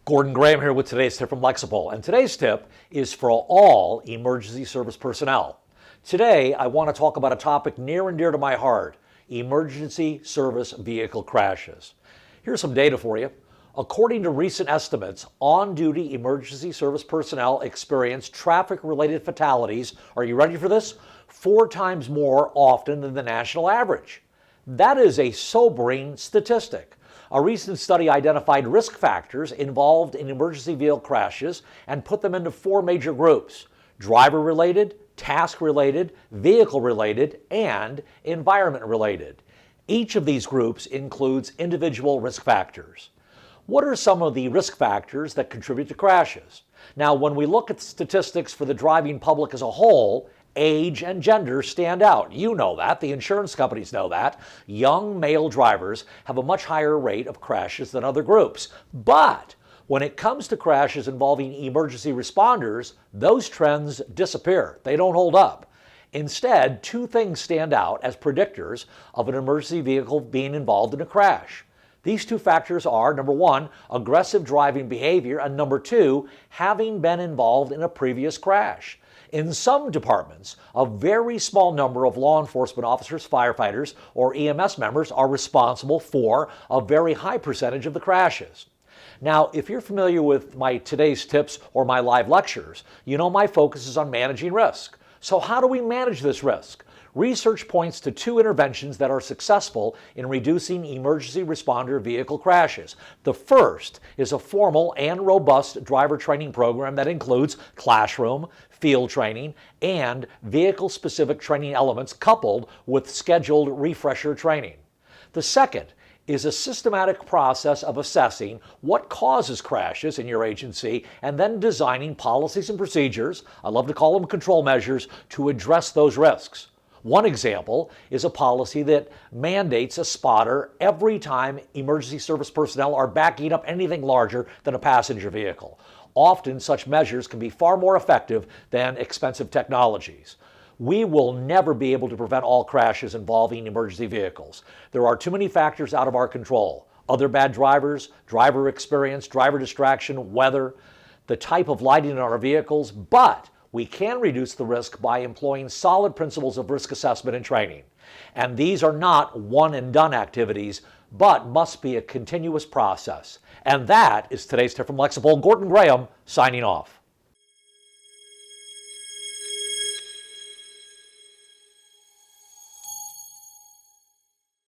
Gordon Graham here with today's tip from Lexipol, and today's tip is for all emergency service personnel. Today, I want to talk about a topic near and dear to my heart: emergency service vehicle crashes. Here's some data for you. According to recent estimates, on-duty emergency service personnel experience traffic-related fatalities, are you ready for this? 4 times more often than the national average. That is a sobering statistic. A recent study identified risk factors involved in emergency vehicle crashes and put them into 4 major groups: driver-related, task-related, vehicle-related, and environment-related. Each of these groups includes individual risk factors. What are some of the risk factors that contribute to crashes? Now, when we look at statistics for the driving public as a whole, age and gender stand out. You know that. The insurance companies know that. Young male drivers have a much higher rate of crashes than other groups. But when it comes to crashes involving emergency responders, those trends disappear. They don't hold up. Instead, 2 things stand out as predictors of an emergency vehicle being involved in a crash. These 2 factors are, number 1, aggressive driving behavior, and number 2, having been involved in a previous crash. In some departments, a very small number of law enforcement officers, firefighters, or EMS members are responsible for a very high percentage of the crashes. Now, if you're familiar with my today's tips or my live lectures, you know my focus is on managing risk. So how do we manage this risk? Research points to 2 interventions that are successful in reducing emergency responder vehicle crashes. The first is a formal and robust driver training program that includes classroom, field training, and vehicle-specific training elements coupled with scheduled refresher training. The second is a systematic process of assessing what causes crashes in your agency and then designing policies and procedures, I love to call them control measures, to address those risks. One example is a policy that mandates a spotter every time emergency service personnel are backing up anything larger than a passenger vehicle. Often, such measures can be far more effective than expensive technologies. We will never be able to prevent all crashes involving emergency vehicles. There are too many factors out of our control: other bad drivers, driver experience, driver distraction, weather, the type of lighting in our vehicles, but we can reduce the risk by employing solid principles of risk assessment and training. And these are not one-and-done activities, but must be a continuous process. And that is today's tip from Lexipol. Gordon Graham signing off.